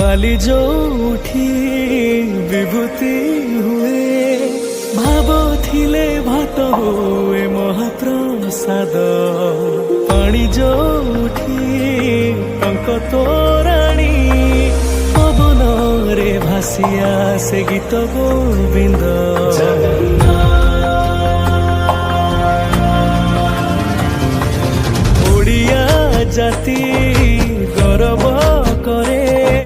बाली जोठी विभूति हुए भाव थिले भात हुए महाप्रसाद पानी जोठी टंक तोराणी पवन रे भासिया से गीत गोविंद ओडिया जाति